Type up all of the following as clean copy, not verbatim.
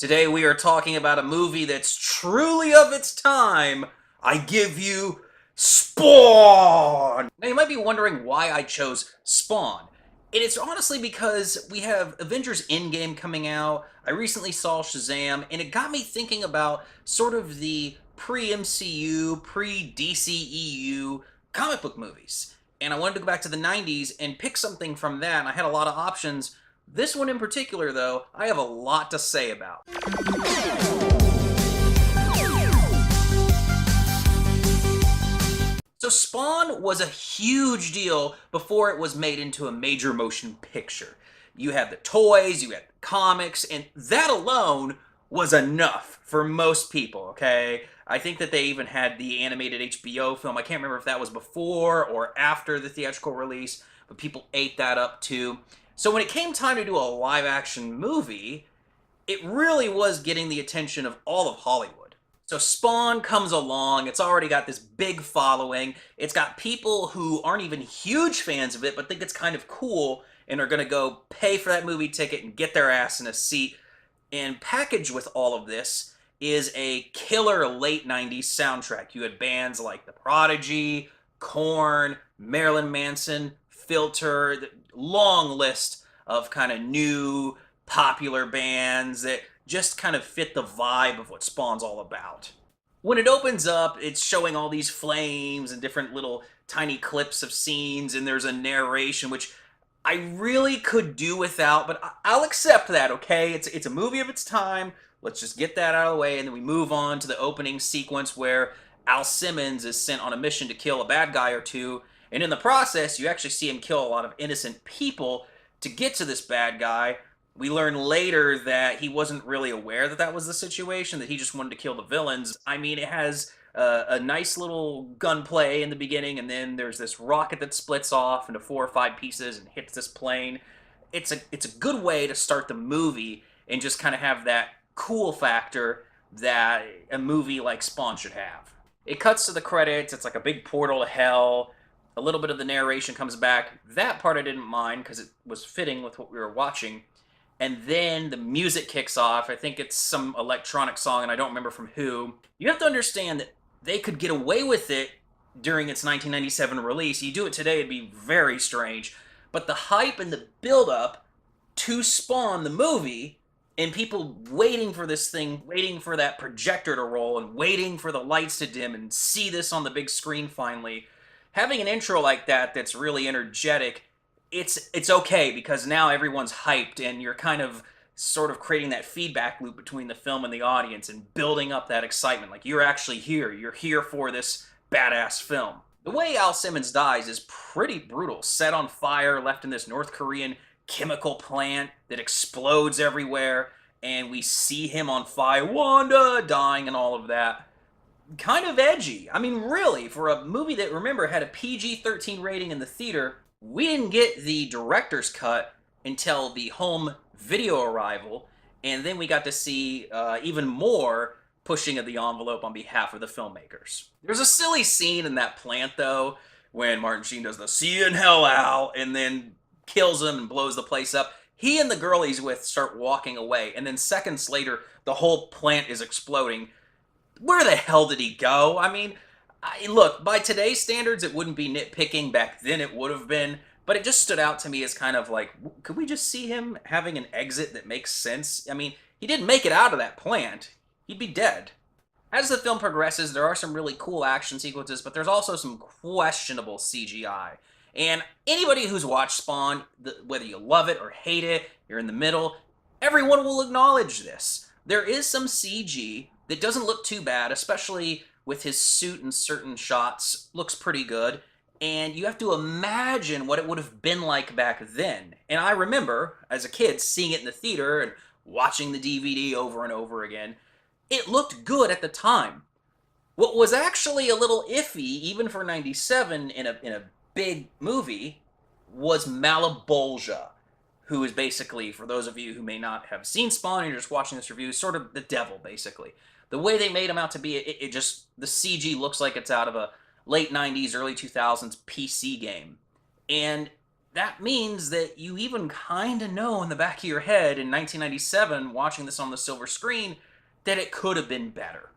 Today we are talking about a movie that's truly of its time. I give you Spawn! Now you might be wondering why I chose Spawn. And it's honestly because we have Avengers Endgame coming out, I recently saw Shazam, and it got me thinking about sort of the pre-MCU, pre-DCEU comic book movies. And I wanted to go back to the 90s and pick something from that, and I had a lot of options. This one in particular, though, I have a lot to say about. So Spawn was a huge deal before it was made into a major motion picture. You had the toys, you had the comics, and that alone was enough for most people, okay? I think that they even had the animated HBO film. I can't remember if that was before or after the theatrical release, but people ate that up too. So when it came time to do a live-action movie, it really was getting the attention of all of Hollywood. So Spawn comes along, it's already got this big following, it's got people who aren't even huge fans of it, but think it's kind of cool, and are gonna go pay for that movie ticket and get their ass in a seat. And packaged with all of this is a killer late 90s soundtrack. You had bands like The Prodigy, Korn, Marilyn Manson, Filter, the long list of kind of new popular bands that just kind of fit the vibe of what Spawn's all about. When it opens up, it's showing all these flames and different little tiny clips of scenes, and there's a narration, which I really could do without, but I'll accept that, okay? It's a movie of its time. Let's just get that out of the way, and then we move on to the opening sequence where Simmons is sent on a mission to kill a bad guy or two, and in the process, you actually see him kill a lot of innocent people to get to this bad guy. We learn later that he wasn't really aware that that was the situation, that he just wanted to kill the villains. I mean, it has a nice little gunplay in the beginning, and then there's this rocket that splits off into 4 or 5 pieces and hits this plane. It's a good way to start the movie and just kind of have that cool factor that a movie like Spawn should have. It cuts to the credits, it's like a big portal to hell. A little bit of the narration comes back. That part I didn't mind because it was fitting with what we were watching. And then the music kicks off. I think it's some electronic song, and I don't remember from who. You have to understand that they could get away with it during its 1997 release. You do it today, it'd be very strange. But the hype and the build-up to Spawn, the movie, and people waiting for this thing, waiting for that projector to roll, and waiting for the lights to dim and see this on the big screen finally. Having an intro like that that's really energetic, it's okay because now everyone's hyped and you're kind of sort of creating that feedback loop between the film and the audience and building up that excitement. Like, you're actually here. You're here for this badass film. The way Simmons dies is pretty brutal. Set on fire, left in this North Korean chemical plant that explodes everywhere, and we see him on fire, Wanda, dying and all of that. Kind of edgy. I mean, really, for a movie that, remember, had a PG-13 rating in the theater, we didn't get the director's cut until the home video arrival, and then we got to see even more pushing of the envelope on behalf of the filmmakers. There's a silly scene in that plant, though, when Martin Sheen does the "see you in hell, Al," and then kills him and blows the place up. He and the girl he's with start walking away, and then seconds later, the whole plant is exploding. Where the hell did he go? I mean, look, by today's standards, it wouldn't be nitpicking. Back then, it would have been. But it just stood out to me as kind of like, could we just see him having an exit that makes sense? I mean, he didn't make it out of that plant. He'd be dead. As the film progresses, there are some really cool action sequences, but there's also some questionable CGI. And anybody who's watched Spawn, whether you love it or hate it, you're in the middle, everyone will acknowledge this. There is some CG that doesn't look too bad, especially with his suit in certain shots. Looks pretty good. And you have to imagine what it would have been like back then. And I remember, as a kid, seeing it in the theater and watching the DVD over and over again. It looked good at the time. What was actually a little iffy, even for 97 in a big movie, was Malebolgia, who is basically, for those of you who may not have seen Spawn and you're just watching this review, sort of the devil, basically. The way they made him out to be, it just, the CG looks like it's out of a late 90s, early 2000s PC game. And that means that you even kind of know in the back of your head in 1997, watching this on the silver screen, that it could have been better.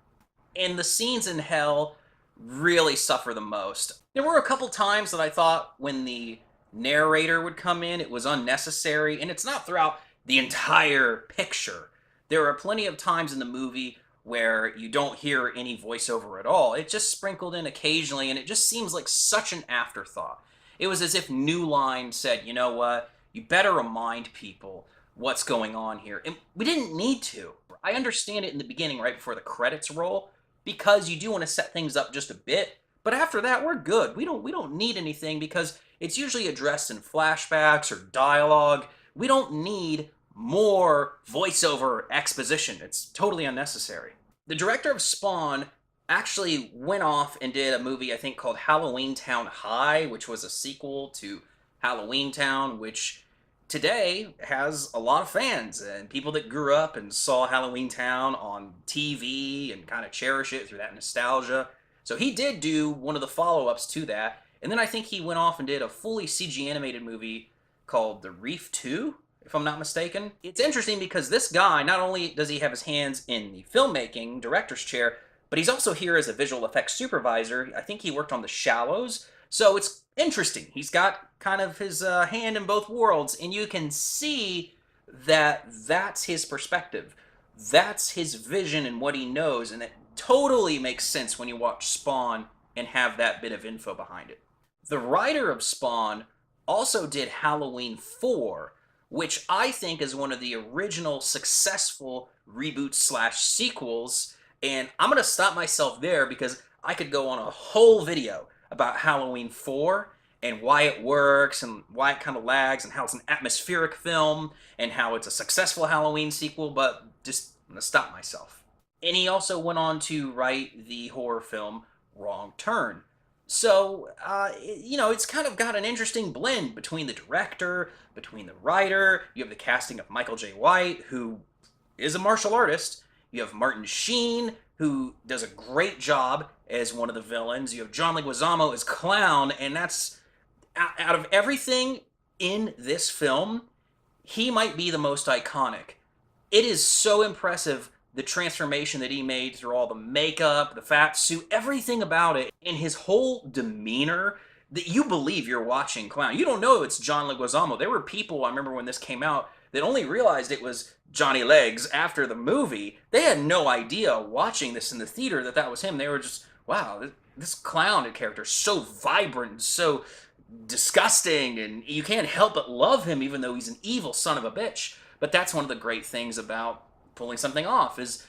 And the scenes in hell really suffer the most. There were a couple times that I thought when the narrator would come in, it was unnecessary, and it's not throughout the entire picture. There are plenty of times in the movie where you don't hear any voiceover at all. It's just sprinkled in occasionally, and it just seems like such an afterthought. It was as if New Line said, you know what, you better remind people what's going on here. And we didn't need to. I understand it in the beginning, right before the credits roll, because you do want to set things up just a bit. But after that, we're good. We don't need anything because it's usually addressed in flashbacks or dialogue. We don't need more voiceover exposition. It's totally unnecessary. The director of Spawn actually went off and did a movie I think called Halloween Town High, which was a sequel to Halloween Town, which today has a lot of fans and people that grew up and saw Halloween Town on TV and kind of cherish it through that nostalgia. So he did do one of the follow-ups to that, and then I think he went off and did a fully CG animated movie called The Reef 2, if I'm not mistaken. It's interesting because this guy, not only does he have his hands in the filmmaking director's chair, but he's also here as a visual effects supervisor. I think he worked on The Shallows. So it's interesting. He's got kind of his hand in both worlds, and you can see that that's his perspective. That's his vision and what he knows, and it totally makes sense when you watch Spawn and have that bit of info behind it. The writer of Spawn also did Halloween 4, which I think is one of the original successful reboots slash sequels. And I'm going to stop myself there because I could go on a whole video about Halloween 4 and why it works and why it kind of lags and how it's an atmospheric film and how it's a successful Halloween sequel, but just I'm going to stop myself. And he also went on to write the horror film Wrong Turn. So, it's kind of got an interesting blend between the director, between the writer. You have the casting of Michael J. White, who is a martial artist. You have Martin Sheen, who does a great job as one of the villains. You have John Lequizamo as Clown, and that's, out of everything in this film, he might be the most iconic. It is so impressive, the transformation that he made through all the makeup, the fat suit, everything about it, and his whole demeanor, that you believe you're watching Clown. You don't know it's John Leguizamo. There were people, I remember when this came out, that only realized it was Johnny Legs after the movie. They had no idea watching this in the theater that was him. They were just, wow, this clown character is so vibrant, so disgusting, and you can't help but love him even though he's an evil son of a bitch. But that's one of the great things about pulling something off is,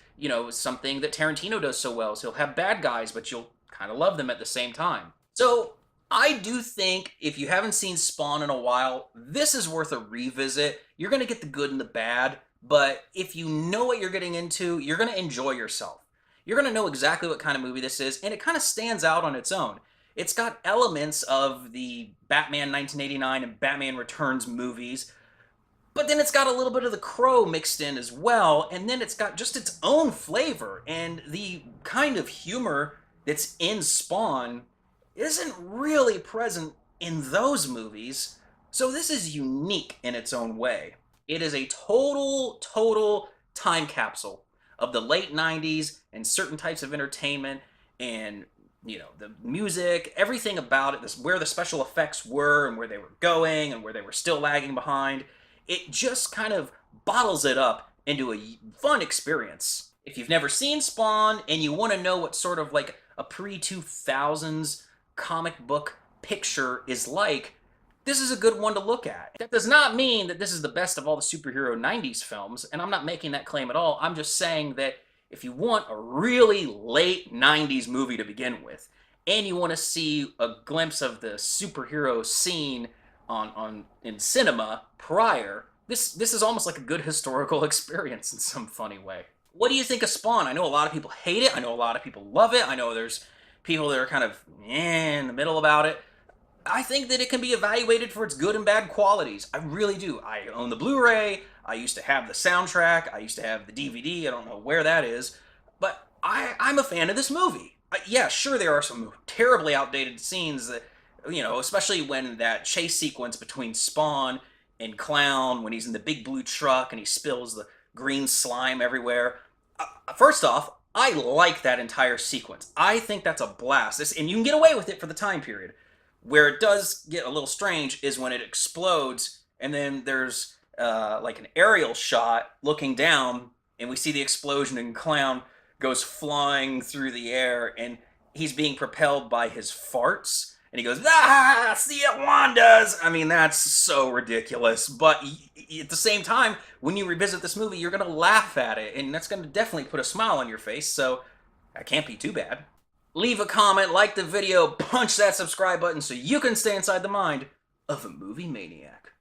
something that Tarantino does so well is he'll have bad guys, but you'll kind of love them at the same time. So I do think if you haven't seen Spawn in a while, this is worth a revisit. You're going to get the good and the bad, but if you know what you're getting into, you're going to enjoy yourself. You're going to know exactly what kind of movie this is, and it kind of stands out on its own. It's got elements of the Batman 1989 and Batman Returns movies, but then it's got a little bit of The Crow mixed in as well, and then it's got just its own flavor, and the kind of humor that's in Spawn isn't really present in those movies, so this is unique in its own way. It is a total time capsule of the late 90s and certain types of entertainment and, the music, everything about it, where the special effects were and where they were going and where they were still lagging behind. It just kind of bottles it up into a fun experience. If you've never seen Spawn and you want to know what sort of like a pre-2000s comic book picture is like, this is a good one to look at. That does not mean that this is the best of all the superhero 90s films, and I'm not making that claim at all. I'm just saying that if you want a really late 90s movie to begin with, and you want to see a glimpse of the superhero scene in cinema prior, this is almost like a good historical experience in some funny way. What do you think of Spawn? I know a lot of people hate it. I know a lot of people love it. I know there's people that are kind of in the middle about it. I think that it can be evaluated for its good and bad qualities. I really do. I own the Blu-ray. I used to have the soundtrack. I used to have the DVD. I don't know where that is. But I'm a fan of this movie. Yeah, sure, there are some terribly outdated scenes that especially when that chase sequence between Spawn and Clown, when he's in the big blue truck and he spills the green slime everywhere. First off, I like that entire sequence. I think that's a blast. And you can get away with it for the time period. Where it does get a little strange is when it explodes, and then there's like an aerial shot looking down, and we see the explosion, and Clown goes flying through the air, and he's being propelled by his farts, and he goes, "Ah, see it, Wanda's." I mean, that's so ridiculous. But at the same time, when you revisit this movie, you're gonna laugh at it, and that's gonna definitely put a smile on your face. So that can't be too bad. Leave a comment, like the video, punch that subscribe button so you can stay inside the mind of a movie maniac.